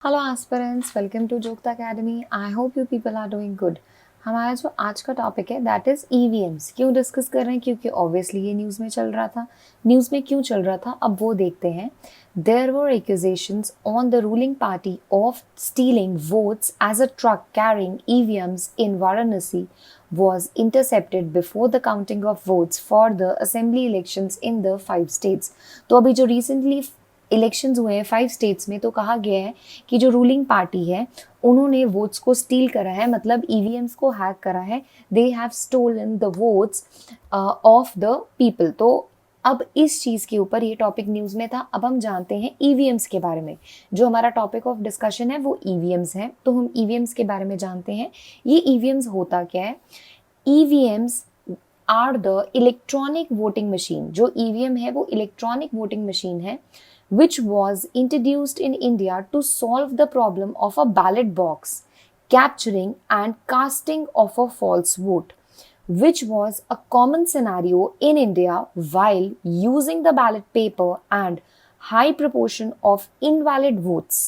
Hello aspirants, welcome to Jogta Academy. I hope you people are doing good. हमारा जो आज का टॉपिक है दैट इज़ ईवीएम्स। क्यों डिस्कस कर रहे हैं? क्योंकि ऑब्वियसली ये न्यूज़ में चल रहा था। न्यूज़ में क्यों चल रहा था अब वो देखते हैं। There were accusations on the ruling party of stealing votes as a truck carrying EVMs in Varanasi was intercepted before the counting of votes for the assembly elections in the 5 states। तो अभी जो रिसेंटली इलेक्शंस हुए हैं 5 states में, तो कहा गया है कि जो रूलिंग पार्टी है उन्होंने वोट्स को स्टील करा है, मतलब ईवीएम्स को हैक करा है। They have stolen the votes of the people. तो अब इस चीज़ के ऊपर ये टॉपिक न्यूज़ में था। अब हम जानते हैं ईवीएम्स के बारे में। जो हमारा टॉपिक ऑफ डिस्कशन है वो ईवीएम्स है, तो हम ईवीएम्स के बारे में जानते हैं। ये ईवीएम्स होता क्या है? EVMs are the electronic voting machine. जो ईवीएम है वो इलेक्ट्रॉनिक वोटिंग मशीन है which was introduced in India to solve the problem of a ballot box capturing and casting of a false vote, which was a common scenario in India while using the ballot paper and high proportion of invalid votes.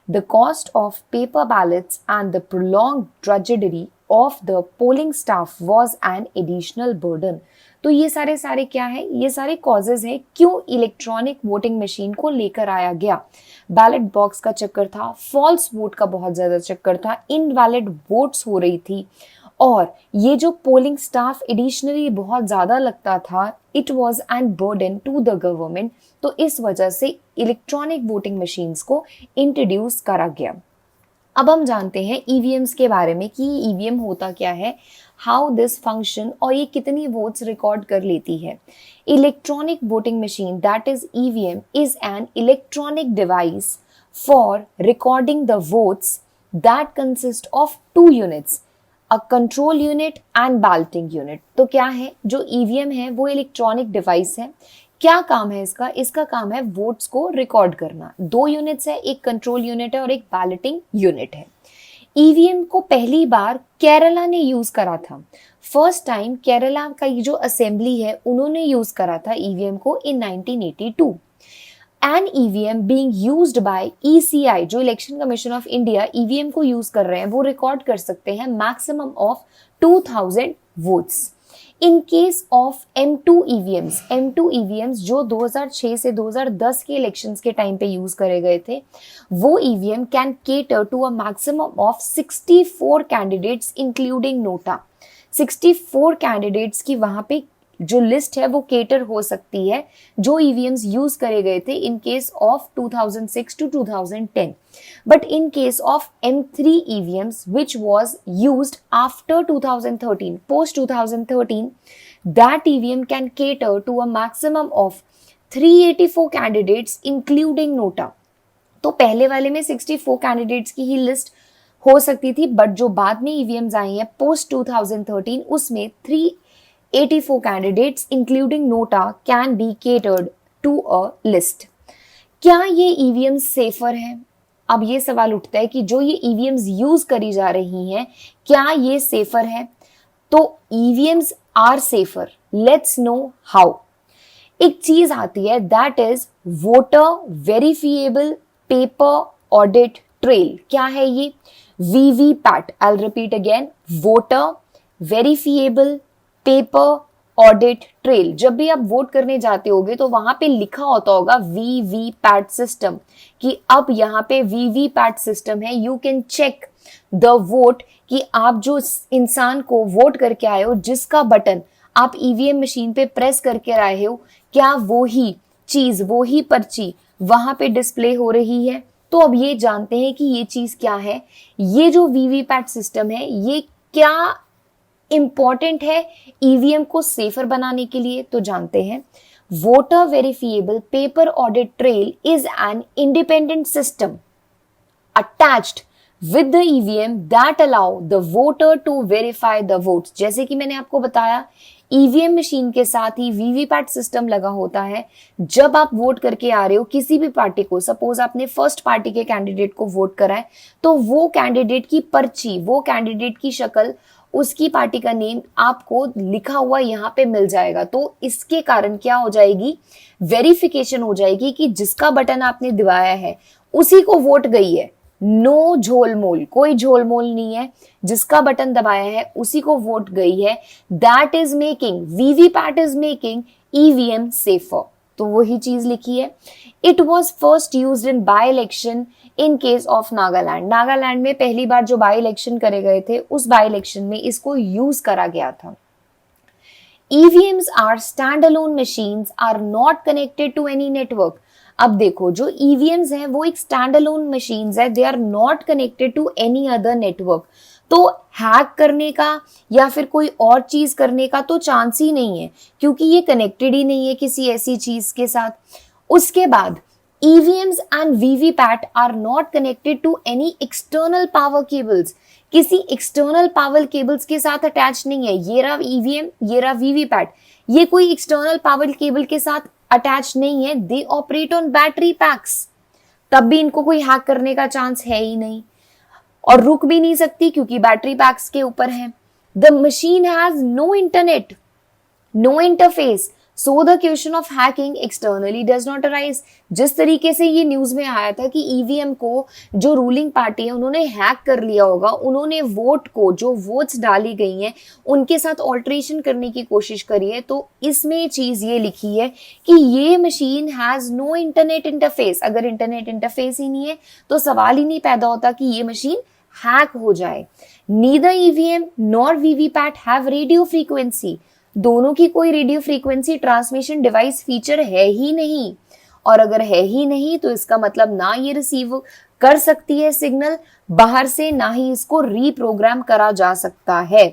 The cost of paper ballots and the prolonged drudgery of the polling staff was an additional burden। तो ये सारे क्या है? ये सारे causes हैं क्यों electronic voting machine को लेकर आया गया। बैलेट बॉक्स का चक्कर था, फॉल्स वोट का बहुत ज्यादा चक्कर था, इनवैलिड वोट्स हो रही थी, और ये जो पोलिंग स्टाफ एडिशनली बहुत ज़्यादा लगता था, it was an burden to the government. तो इस वजह से इलेक्ट्रॉनिक वोटिंग मशीन्स को इंट्रोड्यूस करा गया। अब हम जानते हैं ईवीएम्स के बारे में कि ईवीएम होता क्या है, हाउ दिस फंक्शन, और ये कितनी वोट्स रिकॉर्ड कर लेती है। Electronic voting machine that is EVM is an electronic device for recording the votes that consist of 2 units, a control unit and balloting unit. तो क्या है? जो ईवीएम है वो इलेक्ट्रॉनिक डिवाइस है। क्या काम है इसका? इसका काम है वोट्स को रिकॉर्ड करना। 2 यूनिट्स है, एक कंट्रोल यूनिट है और एक बैलेटिंग यूनिट है। ईवीएम को पहली बार केरला ने यूज करा था। फर्स्ट टाइम केरला का ये जो असेंबली है उन्होंने यूज करा था ईवीएम को in 1982। An EVM being used by ECI, जो election commission of India EVM को यूज कर रहे हैं, वो रिकॉर्ड कर सकते हैं maximum of 2000 votes. In case of M2 EVMs जो 2006 से 2010 के इलेक्शंस के टाइम पे यूज करे गए थे, वो EVM can cater to a maximum of 64 candidates including NOTA. 64 candidates की वहां पे जो लिस्ट है वो केटर हो सकती है जो ईवीएम्स यूज करे गए थे इन case of 2006 to 2010। But in case of M3 EVMs which was used after 2013, post 2013, that EVM can cater to a maximum of 384 candidates including nota। तो पहले वाले में 64 कैंडिडेट्स की ही लिस्ट हो सकती थी, बट जो बाद में ईवीएम्स आई हैं पोस्ट 2013 उसमें 384 candidates including NOTA can be catered to a list. क्या ये ईवीएम सेफर है? अब ये सवाल उठता है कि जो ये ईवीएम्स यूज करी जा रही हैं क्या ये सेफर है? तो EVMs are safer. Let's know how. एक चीज आती है that is voter verifiable paper audit trail. क्या है ये? VVPAT. I will repeat again, voter verifiable paper audit trail. जब भी आप वोट करने जाते होगे तो वहां पे लिखा होता होगा वीवीपैट सिस्टम, कि अब यहाँ पे वीवीपैट सिस्टम है। You can check the vote, कि आप जो इंसान को वोट करके आए हो, जिसका बटन आप ईवीएम मशीन पे प्रेस करके आए हो, क्या वो ही चीज, वो ही पर्ची वहां पे डिस्प्ले हो रही है। तो अब ये जानते हैं कि ये चीज क्या है। ये जो वीवीपैट सिस्टम है ये क्या इंपॉर्टेंट है ईवीएम को सेफर बनाने के लिए, तो जानते हैं। Voter verifiable paper audit trail is an independent system attached with the EVM that allow the voter to verify the votes. जैसे कि मैंने आपको बताया, ईवीएम मशीन के साथ ही वीवीपैट सिस्टम लगा होता है। जब आप वोट करके आ रहे हो किसी भी पार्टी को, सपोज आपने फर्स्ट पार्टी के कैंडिडेट को वोट करा है, तो वो कैंडिडेट की पर्ची, वो कैंडिडेट की शक्ल, उसकी पार्टी का नेम आपको लिखा हुआ यहाँ पे मिल जाएगा। तो इसके कारण क्या हो जाएगी? वेरिफिकेशन हो जाएगी कि जिसका बटन आपने दबाया है उसी को वोट गई है। नो झोलमोल, कोई झोलमोल नहीं है, जिसका बटन दबाया है उसी को वोट गई है। That is making, VVPAT is making EVM safer. तो वही चीज लिखी है। It was first use in by election in case of Nagaland. Nagaland में पहली बार जो बाय इलेक्शन करे गए थे, उस बाय इलेक्शन में इसको यूज करा गया था। EVMs are standalone machines, are not connected to any network. अब देखो, जो EVMs हैं वो एक standalone machines है, they are not connected to any other network. तो हैक करने का या फिर कोई और चीज करने का तो चांस ही नहीं है, क्योंकि ये कनेक्टेड ही नहीं है किसी ऐसी चीज के साथ। उसके बाद EVMs and VVPAT are not connected to any external power cables. किसी एक्सटर्नल पावर केबल्स के साथ अटैच नहीं है। ये रहा ईवीएम, ये रहा वीवीपैट, ये कोई एक्सटर्नल पावर केबल के साथ अटैच नहीं है। They operate on battery PACS, तब भी इनको कोई हैक करने का चांस है ही नहीं, और रुक भी नहीं सकती क्योंकि बैटरी पैक्स के ऊपर है। The machine has no internet, no interface, so the question of hacking externally does not arise. जिस तरीके से ये न्यूज में आया था कि ईवीएम को जो रूलिंग पार्टी है उन्होंने हैक कर लिया होगा, उन्होंने वोट को, जो वोट्स डाली गई हैं उनके साथ ऑल्ट्रेशन करने की कोशिश करी है, तो इसमें चीज ये लिखी है कि ये machine has no internet interface. अगर इंटरनेट इंटरफेस ही नहीं है तो सवाल ही नहीं पैदा होता कि ये मशीन हैक हो जाए। Neither EVM nor VVPAT have radio frequency, दोनों की कोई radio frequency transmission device feature है ही नहीं, और अगर है ही नहीं तो इसका मतलब ना ये रिसीव कर सकती है सिग्नल बाहर से, ना ही इसको रीप्रोग्राम करा जा सकता है।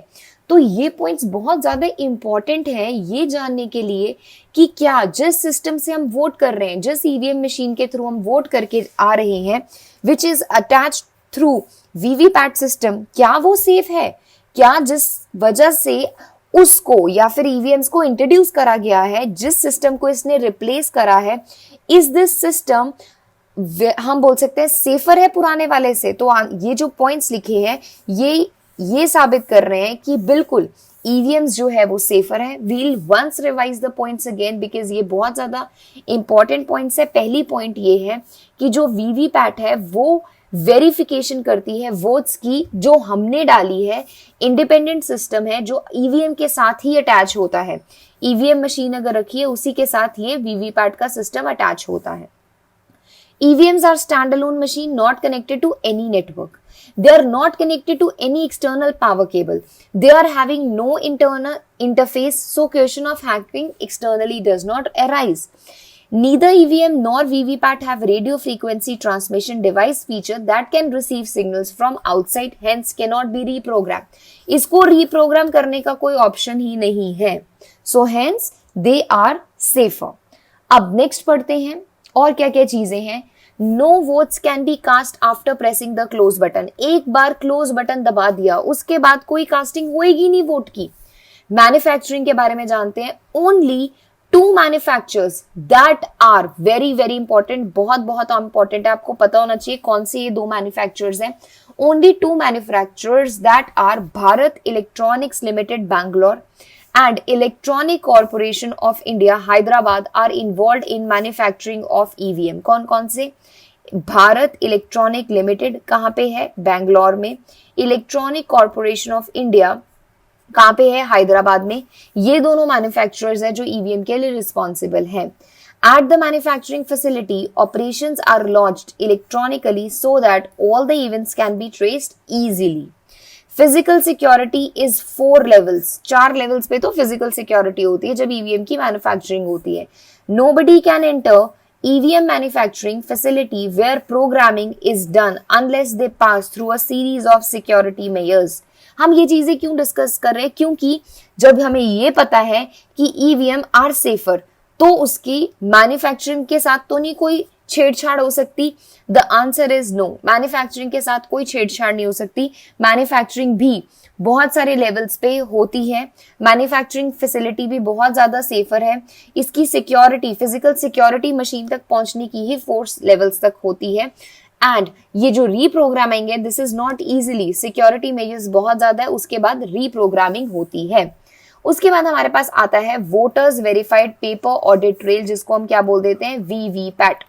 तो ये पॉइंट्स बहुत ज्यादा इंपॉर्टेंट हैं ये जानने के लिए कि क्या जिस सिस्टम से हम वोट कर रहे हैं, जिस ईवीएम मशीन के थ्रू हम वोट करके आ रहे हैं, which is attached through VVPAT system, क्या वो सेफ है? क्या जिस वजह से उसको या फिर ईवीएम्स को इंट्रोड्यूस करा गया है, जिस सिस्टम को इसने रिप्लेस करा है, इज दिस सिस्टम, हम बोल सकते हैं, सेफर है पुराने वाले से? तो ये जो पॉइंट्स लिखे हैं ये साबित कर रहे हैं कि बिल्कुल ईवीएम्स जो है वो सेफर है। We'll once revise the points again because ये बहुत ज्यादा इंपॉर्टेंट पॉइंट्स है। पहली पॉइंट ये है कि जो वीवीपैट है वो वेरिफिकेशन करती है वोट्स की जो हमने डाली है। इंडिपेंडेंट सिस्टम है जो ईवीएम के साथ ही अटैच होता है। ईवीएम मशीन अगर रखी है उसी के साथ ये वीवीपैट का सिस्टम अटैच होता है। EVMs are standalone machine not connected to any network. They are not connected to any external power cable. They are having no internal interface, so question of hacking externally does not arise. Neither EVM nor VVPAT have radio frequency transmission device feature that can receive signals from outside, hence cannot be reprogrammed. इसको reprogram करने का कोई option ही नहीं है. So hence they are safer. अब next पढ़ते हैं और क्या क्या चीजें हैं। No votes can be cast after pressing the close button. एक बार क्लोज बटन दबा दिया उसके बाद कोई कास्टिंग होएगी नहीं वोट की। मैन्युफैक्चरिंग के बारे में जानते हैं। Only 2 manufacturers that are very very important, बहुत बहुत इंपॉर्टेंट है, आपको पता होना चाहिए कौन से ये 2 मैन्युफैक्चरर्स हैं। Only 2 manufacturers that are Bharat Electronics Limited Bangalore and Electronic Corporation of India Hyderabad are involved in manufacturing of EVM. कौन कौन से? भारत इलेक्ट्रॉनिक लिमिटेड कहाँ पे है? बैंगलोर में। इलेक्ट्रॉनिक कॉर्पोरेशन ऑफ इंडिया कहाँ पे है? हैदराबाद में। ये दोनों मैन्युफैक्चरर्स हैं जो ईवीएम के लिए रिस्पॉन्सिबल हैं। At the manufacturing facility, operations are launched electronically so that all the events can be traced easily. Physical security is 4 levels. 4 levels पे तो फिजिकल सिक्योरिटी होती है जब ईवीएम की मैन्युफैक्चरिंग होती है। Nobody can enter EVM manufacturing facility where programming is done unless they pass through a series of security measures. हम ये चीजें क्यों डिस्कस कर रहे हैं? क्योंकि जब हमें ये पता है कि ईवीएम आर सेफर तो उसकी मैन्युफैक्चरिंग के साथ तो नहीं कोई छेड़छाड़ हो सकती। The answer is no, manufacturing के साथ कोई छेड़छाड़ नहीं हो सकती। मैन्युफैक्चरिंग भी बहुत सारे लेवल्स पे होती है। मैन्युफैक्चरिंग फैसिलिटी भी बहुत ज्यादा सेफर है। इसकी सिक्योरिटी, फिजिकल सिक्योरिटी मशीन तक पहुंचने की ही 4 लेवल्स तक होती है। एंड ये जो रीप्रोग्रामिंग है this is not easily, security measures बहुत ज्यादा है, उसके बाद रीप्रोग्रामिंग होती है। उसके बाद हमारे पास आता है voters verified paper audit trail, जिसको हम क्या बोल देते हैं? वीवीपैट।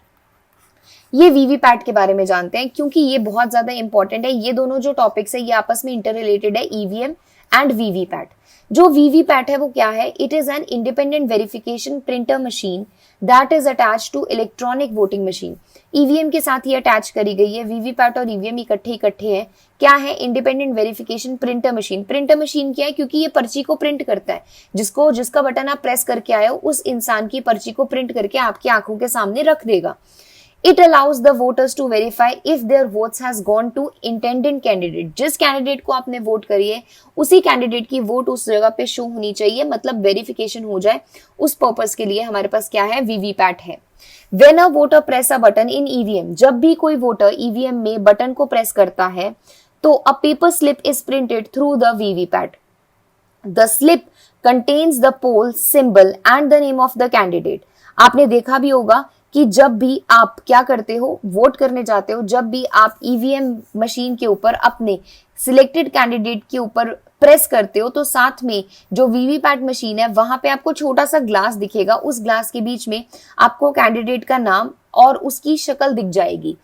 ये वीवीपैट के बारे में जानते हैं क्योंकि ये बहुत ज्यादा इंपॉर्टेंट है। ये दोनों जो टॉपिक्स है ये आपस में इंटर रिलेटेड है, ईवीएम एंड वीवीपैट। जो वीवीपैट है वो क्या है? It is an independent verification printer machine that is attach to electronic voting machine. EVM के साथ ही अटैच करी गई है। वीवीपैट और ईवीएम इकट्ठे हैं। क्या है? Independent verification printer machine. Printer machine क्या है? क्योंकि ये पर्ची को प्रिंट करता है। जिसका बटन आप प्रेस करके आए हो उस इंसान की पर्ची को प्रिंट करके आपकी आंखों के सामने रख देगा। It allows the voters to verify if their votes has gone to intended candidate। जिस कैंडिडेट को आपने वोट करी है उसी कैंडिडेट की वोट उस जगह पे शो होनी चाहिए, मतलब वेरिफिकेशन हो जाए। उस पर्पस के लिए हमारे पास क्या है? वीवीपैट है। When a voter press a button in EVM, जब भी कोई वोटर ईवीएम में बटन को प्रेस करता है तो a paper slip is printed through the VVPAT. The slip contains the poll symbol and the name of the candidate। आपने देखा भी होगा कि जब भी आप क्या करते हो, वोट करने जाते हो, जब भी आप ईवीएम मशीन के ऊपर अपने सिलेक्टेड कैंडिडेट के ऊपर प्रेस करते हो तो साथ में जो वीवीपैट मशीन है वहां पे आपको छोटा सा ग्लास दिखेगा। उस ग्लास के बीच में आपको कैंडिडेट का नाम और उसकी शक्ल दिख जाएगी।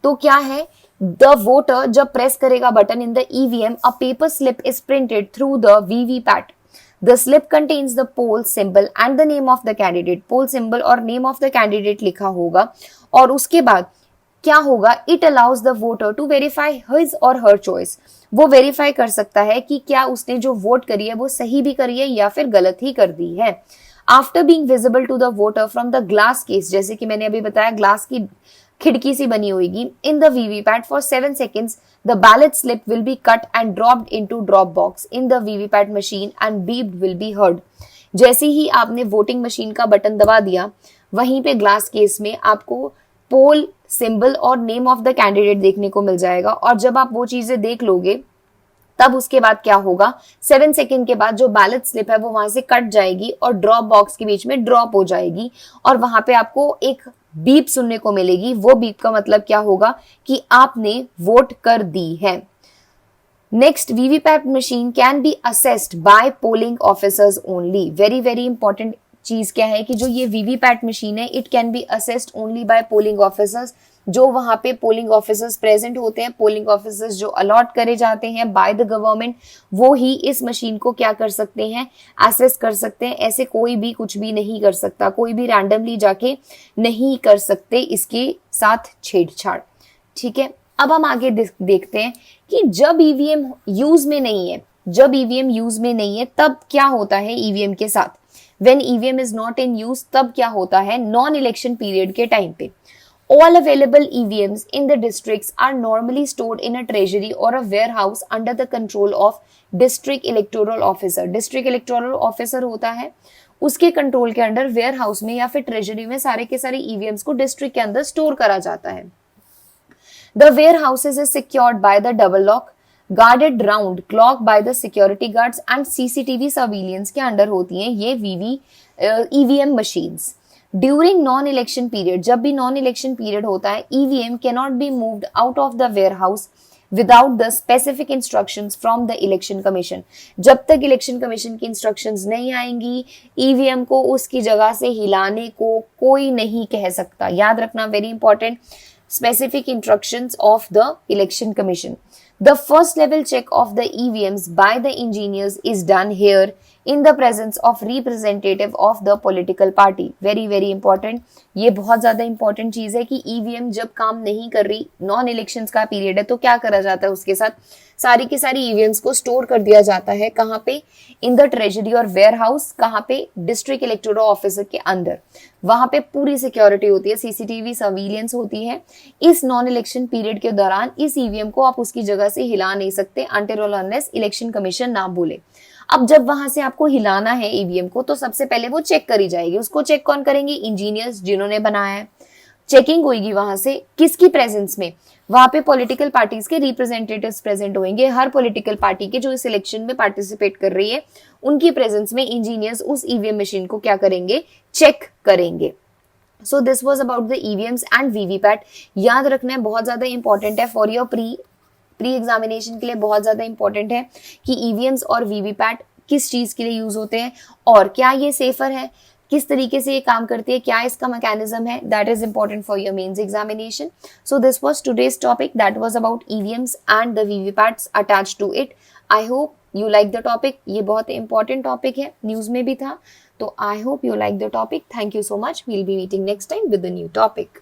तो क्या है? द वोटर जब प्रेस करेगा button in the EVM, a paper slip is printed through the VVPAT. The slip contains the poll symbol and the name of the candidate। poll symbol और name of the candidate लिखा होगा और उसके बाद क्या होगा? It allows the voter to verify his or her choice। वो verify कर सकता है कि क्या उसने जो वोट करी है वो सही भी करी है या फिर गलत ही कर दी है। After being visible to the voter from the glass case, जैसे कि मैंने अभी बताया ग्लास की खिड़की सी बनी होगी, in the VVPAT for 7 seconds the ballot slip will be cut and dropped into drop box in the VVPAT machine and beep will be heard। जैसे ही आपने वोटिंग मशीन का बटन दबा दिया वहीं पे ग्लास केस में आपको पोल सिंबल और नेम ऑफ द कैंडिडेट देखने को मिल जाएगा और जब आप वो चीजें देख लोगे तब उसके बाद क्या होगा? 7 सेकंड के बाद जो बैलेट स्लिप है वो वहां से कट जाएगी और ड्रॉप बॉक्स के बीच में ड्रॉप हो जाएगी और वहां पे आपको एक बीप सुनने को मिलेगी। वो बीप का मतलब क्या होगा? कि आपने वोट कर दी है। Next, VVPAT machine can be assessed by polling officers only. Very very important चीज क्या है कि जो ये वीवीपैट मशीन है it can be assessed only by polling officers. जो वहां पे पोलिंग ऑफिसर्स प्रेजेंट होते हैं, पोलिंग ऑफिसर्स जो अलॉट करे जाते हैं बाय द गवर्नमेंट, वो ही इस मशीन को क्या कर सकते हैं? असेस कर सकते हैं। ऐसे कोई भी कुछ भी नहीं कर सकता, कोई भी रैंडमली जाके नहीं कर सकते इसके साथ छेड़छाड़। ठीक है, अब हम आगे देखते हैं कि जब ईवीएम यूज में नहीं है, तब क्या होता है ईवीएम के साथ। When EVM is not in use, तब क्या होता है? नॉन इलेक्शन पीरियड के टाइम पे all available EVMs in the districts are normally stored in a treasury or a warehouse under the control of district electoral officer। district electoral officer होता है, उसके control के अंडर वेयर हाउस में या फिर treasury में सारे के सारे ईवीएम्स को डिस्ट्रिक्ट के अंदर स्टोर करा जाता है। The warehouses is secured by the double lock, guarded round clock by the security guards and CCTV surveillance के अंडर होती हैं ये EVM machines। During non election period, जब भी नॉन इलेक्शन पीरियड होता है, EVM cannot be moved out of the warehouse without the specific instructions from the election commission. जब तक इलेक्शन कमीशन की इंस्ट्रक्शंस नहीं आएंगी ईवीएम को उसकी जगह से हिलाने को कोई नहीं कह सकता। याद रखना, very important, specific instructions of the election commission। The first level check of the EVMs by the engineers is done here in the presence of representative of the political party। very very important, ये बहुत ज्यादा important चीज है कि EVM जब काम नहीं कर रही, नॉन इलेक्शंस का पीरियड है, तो क्या करा जाता है? उसके साथ सारी की सारी ईवीएम्स को स्टोर कर दिया जाता है। कहाँ पे? इन द ट्रेजरी और वेयर हाउस। कहाँ पे? डिस्ट्रिक्ट इलेक्टोरल ऑफिसर के अंदर। वहां पे पूरी सिक्योरिटी होती है, सीसीटीवी सर्विलेंस होती है। इस नॉन इलेक्शन पीरियड के दौरान इस ईवीएम को आप उसकी जगह से हिला नहीं सकते अनटिल और अनलेस इलेक्शन कमीशन ना बोले। अब जब वहां से आपको हिलाना है ईवीएम को तो सबसे पहले वो चेक करी जाएगी। उसको चेक कौन करेंगे? इंजीनियर्स जिन्होंने बनाया है। चेकिंग होगी वहां से किसकी प्रेजेंस में? वहां पे पॉलिटिकल पार्टीज के रिप्रेजेंटेटिव्स प्रेजेंट होंगे। हर पॉलिटिकल पार्टी के जो इस इलेक्शन में पार्टिसिपेट कर रही है उनकी प्रेजेंस में इंजीनियर्स उस ईवीएम मशीन को क्या करेंगे? चेक करेंगे। सो this was about the EVMs and VVPAT. याद रखना है, बहुत ज्यादा इंपॉर्टेंट है फॉर योर प्री एग्जामिनेशन के लिए, बहुत ज्यादा इंपॉर्टेंट है कि ईवीएम्स और वीवीपैट किस चीज के लिए यूज होते हैं और क्या ये सेफर है। किस तरीके से ये काम करती है, क्या इसका मैकेनिज्म है, that is important for your mains examination. So this was today's topic, that was about EVMs and the VVPATs attached to it. I hope you like the topic. ये बहुत इंपॉर्टेंट टॉपिक है, news में भी था. तो I hope you like the topic. Thank you so much. We'll be meeting next time with a new topic.